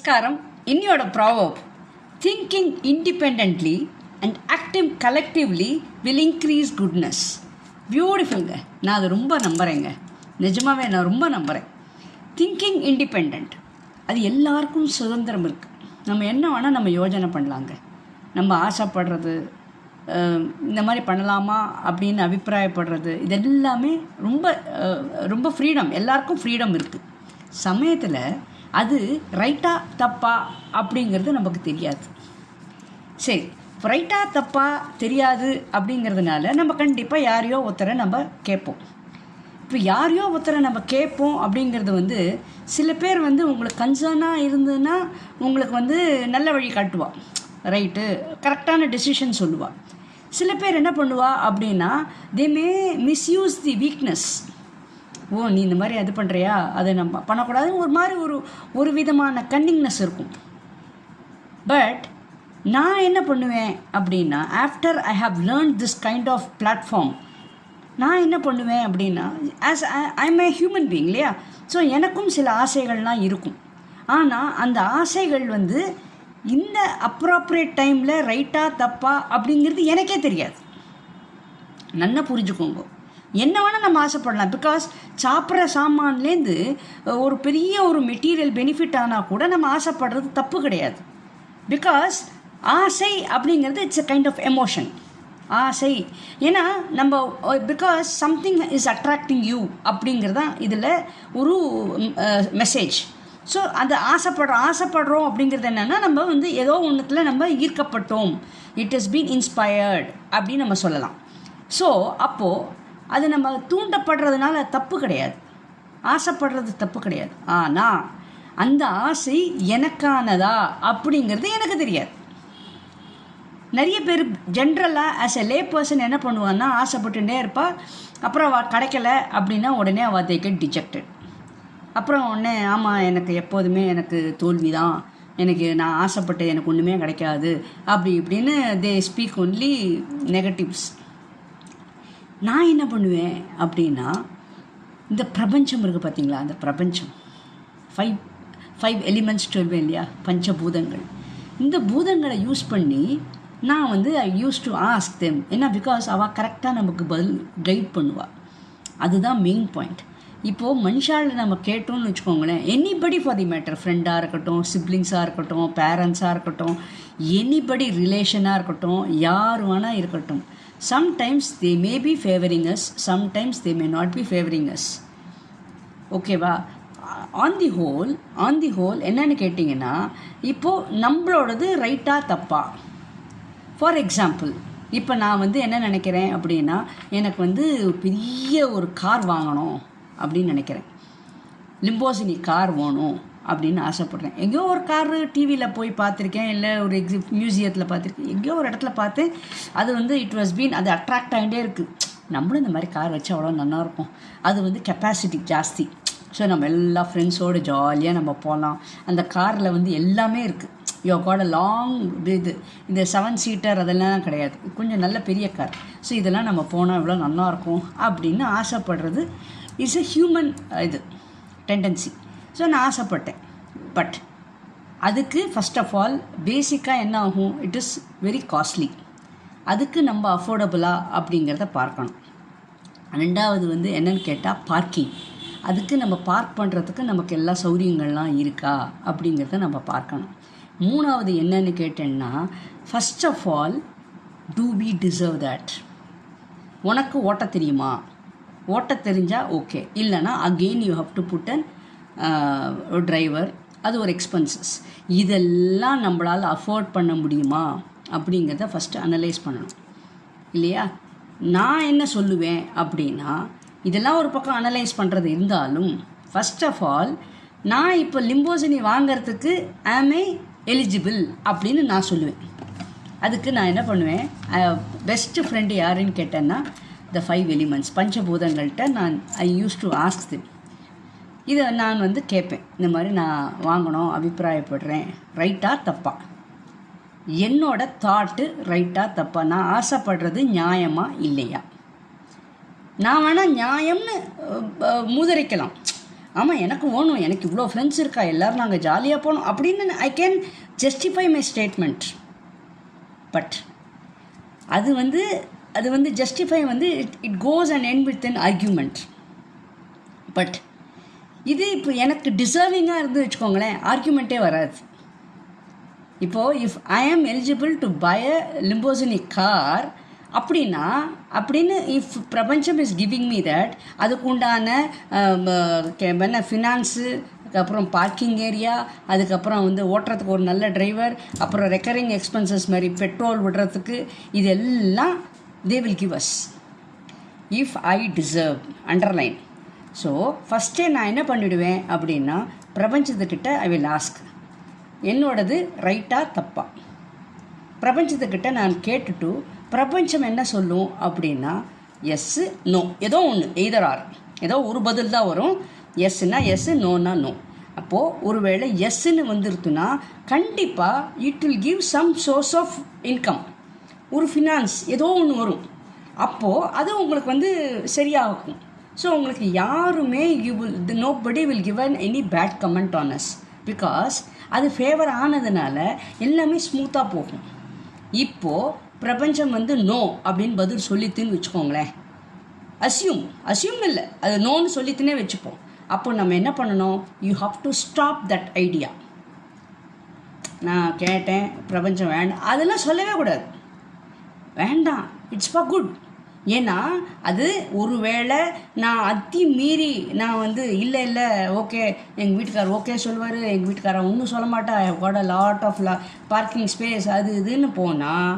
நமஸ்காரம். இன்னையோட proverb, thinking independently and acting collectively will increase goodness. பியூட்டிஃபுல்ங்க. நான் அதை ரொம்ப நம்புகிறேங்க. நிஜமாகவே நான் ரொம்ப நம்புகிறேன். திங்கிங் இண்டிபெண்ட், அது எல்லாருக்கும் சுதந்திரம் இருக்குது. நம்ம என்ன வேணால் நம்ம யோஜனை பண்ணலாங்க. நம்ம ஆசைப்படுறது, இந்த மாதிரி பண்ணலாமா அப்படின்னு அபிப்பிராயப்படுறது, இது எல்லாமே ரொம்ப ரொம்ப ஃப்ரீடம். எல்லாருக்கும் ஃப்ரீடம் இருக்குது. சமயத்தில் அது ரைட்டா தப்பா அப்படிங்கிறது நமக்கு தெரியாது. சரி, ரைட்டா தப்பா தெரியாது அப்படிங்கிறதுனால நம்ம கண்டிப்பாக யாரையோ ஒருத்தரை நம்ம கேட்போம். இப்போ யாரையோ ஒருத்தரை நம்ம கேட்போம் அப்படிங்கிறது சில பேர் உங்களுக்கு கன்சர்னாக இருந்ததுன்னா உங்களுக்கு நல்ல வழி காட்டுவாள், ரைட்டு கரெக்டான டெசிஷன் சொல்லுவாள். சில பேர் என்ன பண்ணுவா அப்படின்னா, தே மே மிஸ்யூஸ் தி வீக்னஸ். ஓ, நீ இந்த மாதிரி அது பண்ணுறியா, அதை நம்ம பண்ணக்கூடாதுன்னு ஒரு மாதிரி ஒரு விதமான கன்னிங்னஸ் இருக்கும். பட் நான் என்ன பண்ணுவேன் அப்படின்னா, after I have learn this kind of platform, நான் என்ன பண்ணுவேன் அப்படின்னா, as I am a human being இல்லையா, ஸோ எனக்கும் சில ஆசைகள்லாம் இருக்கும். ஆனால் அந்த ஆசைகள் இந்த அப்ராப்ரியேட் டைமில் ரைட்டா தப்பா அப்படிங்கிறது எனக்கே தெரியாது. நல்லா புரிஞ்சுக்கோங்க. என்ன வேணால் நம்ம ஆசைப்படலாம். பிகாஸ் சாப்பிட்ற சாமான்லேருந்து ஒரு பெரிய ஒரு மெட்டீரியல் பெனிஃபிட் ஆனால் கூட நம்ம ஆசைப்படுறது தப்பு கிடையாது. பிகாஸ் ஆசை அப்படிங்கிறது it's a kind of emotion. ஆசை ஏன்னா நம்ம because something is attracting you அப்படிங்கிறது தான் இதில் ஒரு மெசேஜ். ஸோ அந்த ஆசைப்படுறோம் அப்படிங்கிறது என்னென்னா, நம்ம ஏதோ ஒன்றுத்தில் நம்ம ஈர்க்கப்பட்டோம், இட் ஹஸ் பீன் இன்ஸ்பயர்ட் அப்படின்னு நம்ம சொல்லலாம். ஸோ அப்போது அது நம்ம தூண்டப்படுறதுனால தப்பு கிடையாது, ஆசைப்படுறது தப்பு கிடையாது. ஆனால் அந்த ஆசை எனக்கானதா அப்படிங்கிறது எனக்கு தெரியாது. நிறைய பேர் ஜென்ரலாக ஆஸ் எ லே பர்சன் என்ன பண்ணுவான்னா, ஆசைப்பட்டுட்டே இருப்பாள். அப்புறம் அவள் கிடைக்கல அப்படின்னா உடனே அவள் தே கெட் டிஜெக்டட். அப்புறம் உடனே ஆமாம், எனக்கு எப்போதுமே எனக்கு தோல்வி தான், நான் ஆசைப்பட்டு எனக்கு ஒன்றுமே கிடைக்காது அப்படி இப்படின்னு தே ஸ்பீக் ஒன்லி நெகட்டிவ்ஸ். நான் என்ன பண்ணுவேன் அப்படின்னா, இந்த பிரபஞ்சம் இருக்குது பார்த்தீங்களா, அந்த பிரபஞ்சம் ஃபைவ் எலிமெண்ட்ஸ் சொல்வேன் இல்லையா, பஞ்சபூதங்கள். இந்த பூதங்களை யூஸ் பண்ணி நான் ஐ யூஸ் டு ஆஸ்க் தெம். ஏன்னா பிகாஸ் அவள் கரெக்டாக நமக்கு பதில் கைட் பண்ணுவாள். அதுதான் மெயின் பாயிண்ட். இப்போது மனுஷாவில் நம்ம கேட்டோம்னு வச்சுக்கோங்களேன், எனிபடி ஃபார் தி மேட்டர், ஃப்ரெண்டாக இருக்கட்டும், சிப்ளிங்ஸாக இருக்கட்டும், பேரண்ட்ஸாக இருக்கட்டும், எனிபடி ரிலேஷனாக இருக்கட்டும், யார் வேணால் இருக்கட்டும், sometimes they may be favouring us, sometimes they may not be favouring us. ஓகேவா? ஆன் தி ஹோல் என்னன்னு கேட்டிங்கன்னா, இப்போது நம்மளோடது ரைட்டாக தப்பா. ஃபார் எக்ஸாம்பிள், இப்போ நான் என்ன நினைக்கிறேன் அப்படின்னா, எனக்கு பெரிய ஒரு கார் வாங்கணும் அப்படின்னு நினைக்கிறேன். லிம்போசினி கார் வேணும் அப்படின்னு ஆசைப்பட்றேன். எங்கேயோ ஒரு கார் டிவியில் போய் பார்த்துருக்கேன், இல்லை ஒரு மியூசியத்தில் பார்த்துருக்கேன், எங்கேயோ ஒரு இடத்துல பார்த்தேன். அது இட் வாஸ் பீன், அது அட்ராக்ட் ஆகிட்டே இருக்குது. நம்மளும் இந்த மாதிரி கார் வச்சு அவ்வளோ நல்லாயிருக்கும். அது கெப்பாசிட்டி ஜாஸ்தி. ஸோ நம்ம எல்லா ஃப்ரெண்ட்ஸோடு ஜாலியாக நம்ம போகலாம். அந்த காரில் எல்லாமே இருக்குது. யோ காட் அ லாங் இது, இந்த 7 சீட்டர் அதெல்லாம் கிடையாது, கொஞ்சம் நல்ல பெரிய கார். ஸோ இதெல்லாம் நம்ம போனால் எவ்வளோ நல்லாயிருக்கும் அப்படின்னு ஆசைப்படுறது இட்ஸ் எ ஹியூமன் இது டெண்டன்சி. ஸோ நான் ஆசைப்பட்டேன். பட் அதுக்கு ஃபஸ்ட் ஆஃப் ஆல் பேசிக்காக என்ன ஆகும், இட் இஸ் வெரி காஸ்ட்லி. அதுக்கு நம்ம அஃபோர்டபுளா அப்படிங்கிறத பார்க்கணும். ரெண்டாவது என்னன்னு கேட்டால் பார்க்கிங். அதுக்கு நம்ம பார்க் பண்ணுறதுக்கு நமக்கு எல்லா சௌகரியங்கள்லாம் இருக்கா அப்படிங்கிறத நம்ம பார்க்கணும். மூணாவது என்னன்னு கேட்டேன்னா, first of all do we deserve that. உனக்கு ஓட்ட தெரியுமா? ஓட்ட தெரிஞ்சால் ஓகே, இல்லைனா again you have to put an driver. அது ஒரு எக்ஸ்பென்சஸ். இதெல்லாம் நம்மளால் அஃபோர்ட் பண்ண முடியுமா அப்படிங்கிறத ஃபஸ்ட்டு அனலைஸ் பண்ணணும் இல்லையா? நான் என்ன சொல்லுவேன் அப்படின்னா, இதெல்லாம் ஒரு பக்கம் அனலைஸ் பண்ணுறது இருந்தாலும், ஃபஸ்ட் ஆஃப் ஆல் நான் இப்போ லிம்போசினி வாங்கிறதுக்கு ஆமே எலிஜிபிள் அப்படின்னு நான் சொல்லுவேன். அதுக்கு நான் என்ன பண்ணுவேன், பெஸ்ட்டு ஃப்ரெண்டு யாருன்னு கேட்டேன்னா, த 5 எலிமெண்ட்ஸ் பஞ்சபூதங்கள்கிட்ட I use to ask them. இதை நான் கேட்பேன், இந்த மாதிரி நான் வாங்கணும் அபிப்பிராயப்படுறேன், ரைட்டா தப்பா, என்னோட தாட்டு ரைட்டா தப்பா, நான் ஆசைப்படுறது நியாயமா இல்லையா. நான் வேணால் நியாயம்னு மூதரிக்கலாம், ஆமாம் எனக்கு வேணும், எனக்கு இவ்வளோ ஃப்ரெண்ட்ஸ் இருக்கா, எல்லோரும் நாங்கள் ஜாலியாக போகணும் அப்படின்னு I can justify my statement. But அது வந்து ஜஸ்டிஃபை வந்து it goes and end with an argument. But இது இப்போ எனக்கு டிசர்விங்காக இருந்து வச்சுக்கோங்களேன், ஆர்கியூமெண்ட்டே வராது. இப்போது if I am eligible to buy a limousine car அப்படின்னு இஃப் பிரபஞ்சம் இஸ் கிவிங் மீ தட், அதுக்கு உண்டான என்ன ஃபினான்ஸு, அதுக்கப்புறம் பார்க்கிங் ஏரியா, அதுக்கப்புறம் வந்து ஓட்டுறதுக்கு ஒரு நல்ல டிரைவர், அப்புறம் ரெக்கரிங் எக்ஸ்பென்சஸ் மாதிரி பெட்ரோல் விடுறதுக்கு, இதெல்லாம் they will give us if I deserve. Underline. So ஃபஸ்ட்டே நான் என்ன பண்ணிவிடுவேன் அப்படின்னா, பிரபஞ்சத்துக்கிட்ட ஐ வில் ஆஸ்க், என்னோடது ரைட்டா தப்பா. பிரபஞ்சத்துக்கிட்ட நான் கேட்டுட்டு பிரபஞ்சம் என்ன சொல்லும் அப்படின்னா எஸ்ஸு நோ, ஏதோ ஒன்று, எய்தர் ஆர், ஏதோ ஒரு பதில் தான் வரும். எஸ்ஸுன்னா எஸ்ஸு, நோனா நோ. அப்போது ஒருவேளை எஸ்ஸுன்னு வந்துருத்துன்னா கண்டிப்பாக it will give some source of income, ஒரு ஃபினான்ஸ் ஏதோ ஒன்று வரும். அப்போது அது உங்களுக்கு வந்து சரியாகும். ஸோ உங்களுக்கு யாருமே nobody will give any bad comment on us, because அது ஃபேவர் ஆனதுனால எல்லாமே ஸ்மூத்தாக போகும். இப்போது பிரபஞ்சம் வந்து நோ அப்படின்னு பதில் சொல்லித்துன்னு வச்சுக்கோங்களேன், அசியூம் இல்லை, அது நோன்னு சொல்லித்துனே வச்சுப்போம். அப்போ நம்ம என்ன பண்ணணும், you have to stop that idea. நான் கேட்டேன் பிரபஞ்சம் வேண்டாம் அதெல்லாம் சொல்லவே கூடாது, வேண்டாம், இட்ஸ் ஃபார் குட். ஏன்னா அது ஒருவேளை நான் அத்தி மீறி நான் வந்து இல்லை ஓகே எங்கள் வீட்டுக்கார் ஓகே சொல்லுவார், எங்கள் வீட்டுக்காரன் ஒன்றும் சொல்ல மாட்டா, I have got a lot of parking space அது இதுன்னு போனால்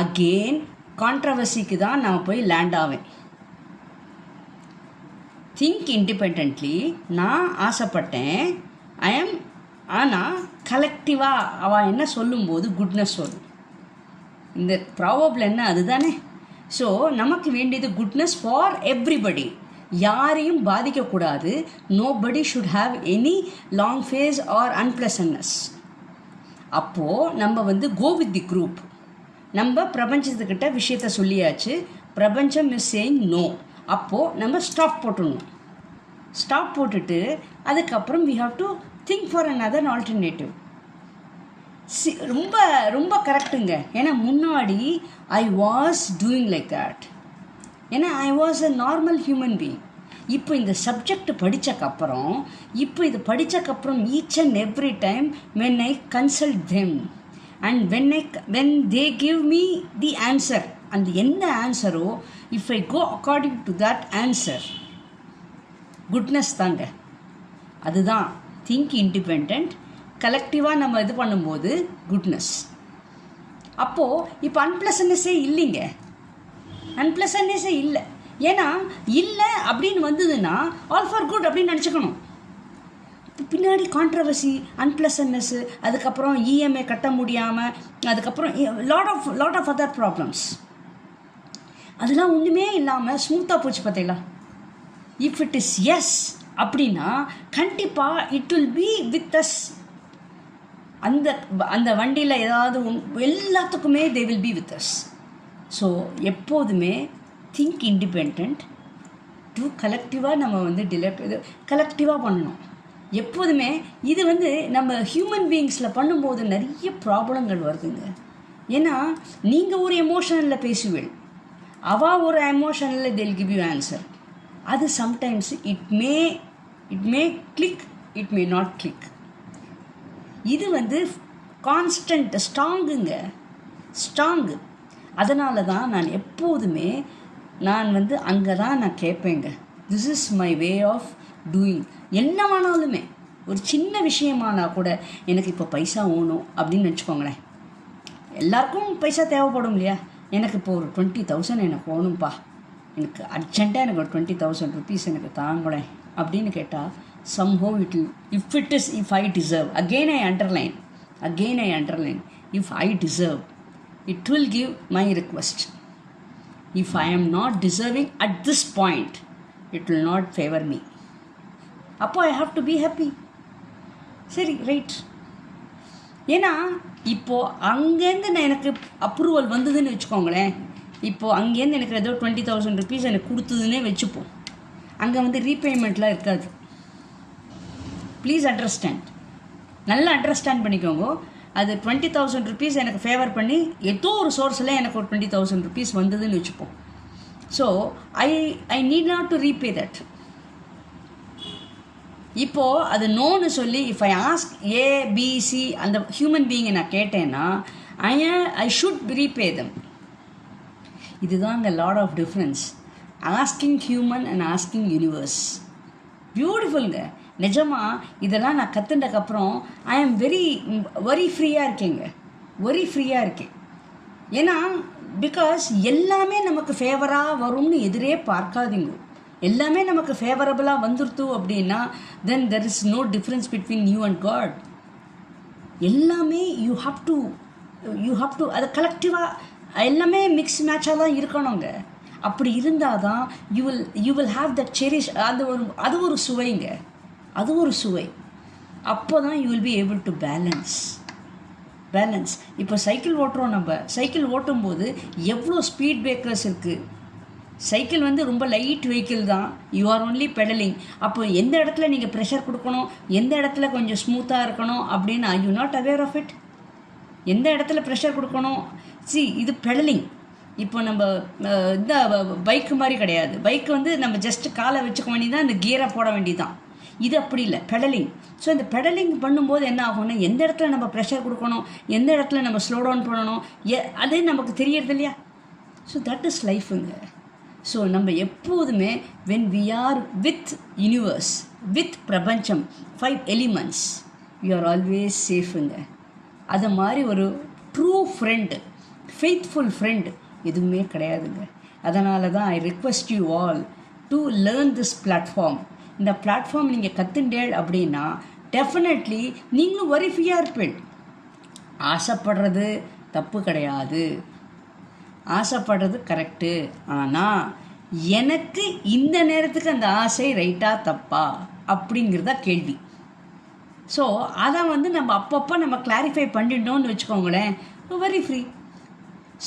அகெயின் கான்ட்ரவர்சிக்கு தான் நான் போய் லேண்ட் ஆவேன். திங்க் இண்டிபெண்ட்லி நான் ஆசைப்பட்டேன், ஆனால் கலெக்டிவாக அவள் என்ன சொல்லும்போது குட்னஸ் சொல்லும். இந்த ப்ராபபிள் என்ன அதுதானே. ஸோ நமக்கு வேண்டியது குட்னஸ் ஃபார் எவ்ரிபடி, யாரையும் பாதிக்கக்கூடாது. Nobody should have any long face or unpleasantness. அப்போது நம்ம வந்து கோ வித் தி குரூப். நம்ம பிரபஞ்சத்துக்கிட்ட விஷயத்த சொல்லியாச்சு, பிரபஞ்சம் இஸ் சேயிங் நோ. அப்போது நம்ம ஸ்டாப் போட்டுடணும். ஸ்டாப் போட்டுட்டு அதுக்கப்புறம் we have to think for another alternative. ரொம்ப ரொம்ப கரெக்டுங்க. ஏன்னா முன்னாடி I was doing like that, ஏன்னா I was a normal human being. இப்போ இந்த சப்ஜெக்ட் படித்தக்கப்புறம் each and every time when I consult them and when they give me the answer, அந்த என்ன ஆன்சரோ if I go according to that answer, goodness தாங்க. அதுதான் think independent. கலெக்டிவாக நம்ம இது பண்ணும்போது குட்னஸ். அப்போது இப்போ அன்பிளசன்ட்னஸே இல்லைங்க, அன்பிளசன்ட்னஸே இல்லை. ஏன்னா இல்லை அப்படின்னு வந்ததுன்னா ஆல் ஃபார் குட் அப்படின்னு நினச்சிக்கணும். பின்னாடி கான்ட்ரவர்சி, அன்பிளசன்ட்னஸ்ஸு, அதுக்கப்புறம் இஎம்ஐ கட்ட முடியாமல், அதுக்கப்புறம் லாட் ஆஃப் அதர் ப்ராப்ளம்ஸ், அதெல்லாம் ஒன்றுமே இல்லாமல் ஸ்மூத்தாக போச்சு பார்த்தீங்களா. இஃப் இட் இஸ் எஸ் அப்படின்னா கண்டிப்பாக it will be with us. அந்த வண்டியில் ஏதாவது எல்லாத்துக்குமே they will be with us. So எப்போதுமே திங்க் இண்டிபெண்ட் டு கலெக்டிவாக நம்ம வந்து கலெக்டிவாக பண்ணணும் எப்போதுமே. இது வந்து நம்ம ஹியூமன் பீயிங்ஸில் பண்ணும்போது நிறைய ப்ராப்ளங்கள் வருதுங்க. ஏன்னா நீங்கள் ஒரு எமோஷனில் பேசுவீள், அவள் ஒரு எமோஷனில் they'll give you ஆன்சர். அது sometimes it may click, it may not click. இது வந்து கான்ஸ்டன்ட் ஸ்ட்ராங்கு. அதனால தான் நான் எப்போதுமே வந்து அங்கே தான் நான் கேட்பேங்க, this is my way of doing. என்னவானாலுமே ஒரு சின்ன விஷயமானா கூட எனக்கு இப்போ பைசா ஓணும் அப்படின்னு வச்சுக்கோங்களேன். எல்லாருக்கும் பைசா தேவைப்படும் இல்லையா. எனக்கு இப்போ ஒரு 20,000 எனக்கு ஓணும்ப்பா, எனக்கு அர்ஜெண்ட்டாக எனக்கு ஒரு 20,000 rupees எனக்கு தாங்களேன் அப்படின்னு கேட்டால் somehow it will, if I deserve, again I underline, if I deserve, it will give my request. If I am not deserving at this point, it will not favor me. அப்போ I have to be happy. சரி, right. ஏன்னா இப்போது அங்கேருந்து நான் எனக்கு approval வந்ததுன்னு வச்சுக்கோங்களேன். இப்போது அங்கேருந்து எனக்கு ஏதோ 20,000 rupees எனக்கு கொடுத்ததுன்னே வச்சுப்போம். அங்கே வந்து ரீபேமெண்ட்லாம் இருக்காது. ப்ளீஸ் அண்டர்ஸ்டாண்ட், நல்லா அண்டர்ஸ்டாண்ட் பண்ணிக்கோங்க. அது 20,000 rupees எனக்கு ஃபேவர் பண்ணி ஏதோ ஒரு சோர்ஸில் எனக்கு ஒரு 20,000 rupees வந்ததுன்னு வச்சுப்போம். So I need not to repay that. இப்போது அது நோன்னு சொல்லி இஃப் ஐ ஆஸ்க் ஏபிசி அந்த ஹியூமன் பீயிங்கை நான் கேட்டேன்னா ஐ ஷுட் ரீபே தம். இதுதாங்க lot of difference. Asking human and asking universe. பியூட்டிஃபுல்ங்க. நிஜமாக இதெல்லாம் நான் கற்றுண்டக்கப்புறம் ஐ ஆம் வெரி ஃப்ரீயாக இருக்கேங்க. வெரி ஃப்ரீயாக இருக்கேன். ஏன்னா பிகாஸ் எல்லாமே நமக்கு ஃபேவராக வரும்னு எதிரே பார்க்காதீங்க. எல்லாமே நமக்கு ஃபேவரபுளாக வந்துருத்து அப்படின்னா then there is no difference between you and God. எல்லாமே யூ ஹாவ் டு அது கலெக்டிவாக எல்லாமே மிக்ஸ் மேட்சாக தான் இருக்கணுங்க. அப்படி இருந்தால் தான் you will have that cherish. அது ஒரு சுவைங்க. அது ஒரு சுவை. அப்போ தான் you will be able to balance. இப்போ சைக்கிள் ஓட்டுறோம். நம்ம சைக்கிள் ஓட்டும்போது எவ்வளோ ஸ்பீட் பிரேக்கர்ஸ் இருக்குது. சைக்கிள் வந்து ரொம்ப லைட் வெஹிக்கிள் தான். You are only pedalling. அப்போ எந்த இடத்துல நீங்கள் ப்ரெஷர் கொடுக்கணும், எந்த இடத்துல கொஞ்சம் ஸ்மூத்தாக இருக்கணும் அப்படின்னு I you not aware of it. எந்த இடத்துல ப்ரெஷர் கொடுக்கணும். இது பெடலிங். இப்போ நம்ம இந்த பைக்கு மாதிரி கிடையாது. பைக்கு வந்து நம்ம ஜஸ்ட்டு காலை வச்சுக்க வேண்டியதான், இந்த கியரை போட வேண்டியதான். இது அப்படி இல்லை, பெடலிங். ஸோ இந்த பெடலிங் பண்ணும்போது என்ன ஆகும்னா எந்த இடத்துல நம்ம ப்ரெஷர் கொடுக்கணும், எந்த இடத்துல நம்ம ஸ்லோ டவுன் பண்ணணும், அது நமக்கு தெரியறது இல்லையா. ஸோ தட் இஸ் லைஃபுங்க. ஸோ நம்ம எப்போதுமே when we are with universe, with பிரபஞ்சம், 5 elements, யூ ஆர் ஆல்வேஸ் சேஃபுங்க. அது மாதிரி ஒரு ட்ரூ ஃப்ரெண்டு, ஃபெய்த்ஃபுல் ஃப்ரெண்டு எதுவுமே கிடையாதுங்க. அதனால தான் I request you all to learn this platform. இந்த பிளாட்ஃபார்ம் நீங்கள் கற்றுண்டேள் அப்படின்னா டெஃபினெட்லி நீங்களும் வெரி ஃப்ரீயாக இருப்பீள். ஆசைப்படுறது தப்பு கிடையாது, ஆசைப்படுறது கரெக்டு. ஆனால் எனக்கு இந்த நேரத்துக்கு அந்த ஆசை ரைட்டாக தப்பா அப்படிங்கிறதா கேள்வி. ஸோ அதை வந்து நம்ம அப்பப்போ நம்ம கிளாரிஃபை பண்ணிட்டோம்னு வச்சுக்கோங்களேன், வெரி ஃப்ரீ.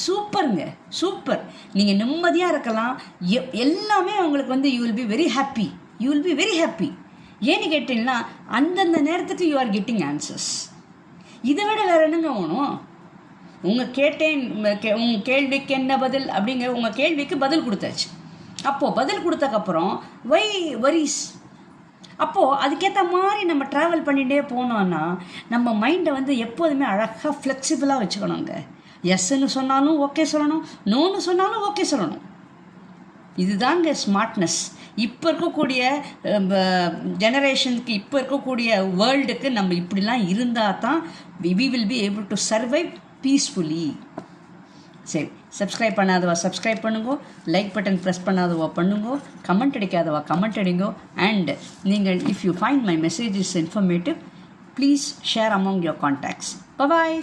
சூப்பருங்க, சூப்பர். நீங்கள் நிம்மதியாக இருக்கலாம். எல்லாமே உங்களுக்கு வந்து you will be very happy. ஏன்னு கேட்டிங்கன்னா அந்தந்த நேரத்துக்கு யூ ஆர் கெட்டிங் ஆன்சர்ஸ். இதை விட வேறு என்னங்க வேணும்? உங்கள் கேள்விக்கு என்ன பதில் அப்படிங்கிற உங்கள் கேள்விக்கு பதில் கொடுத்தாச்சு. அப்போது பதில் கொடுத்தக்கப்புறம் வை வரிஸ். அப்போது அதுக்கேற்ற மாதிரி நம்ம ட்ராவல் பண்ணிகிட்டே போனோன்னா நம்ம மைண்டை வந்து எப்போதுமே அழகாக ஃப்ளெக்சிபிளாக வச்சுக்கணுங்க. எஸ்ன்னு சொன்னாலும் ஓகே சொல்லணும், நோன்னு சொன்னாலும் ஓகே சொல்லணும். இதுதாங்க ஸ்மார்ட்னஸ். இப்போ இருக்கக்கூடிய ஜெனரேஷனுக்கு, இப்போ இருக்கக்கூடிய வேர்ல்டுக்கு நம்ம இப்படிலாம் இருந்தால் தான் we will be able to survive peacefully. சரி, சப்ஸ்கிரைப் பண்ணாதவா சப்ஸ்கிரைப் பண்ணுங்கோ, லைக் பட்டன் ப்ரெஸ் பண்ணாதவா பண்ணுங்கோ, கமெண்ட் அடிக்காதவா கமெண்ட் அடிங்கோ. அண்ட் நீங்கள் if you find my message is informative, please share among your contacts. Bye.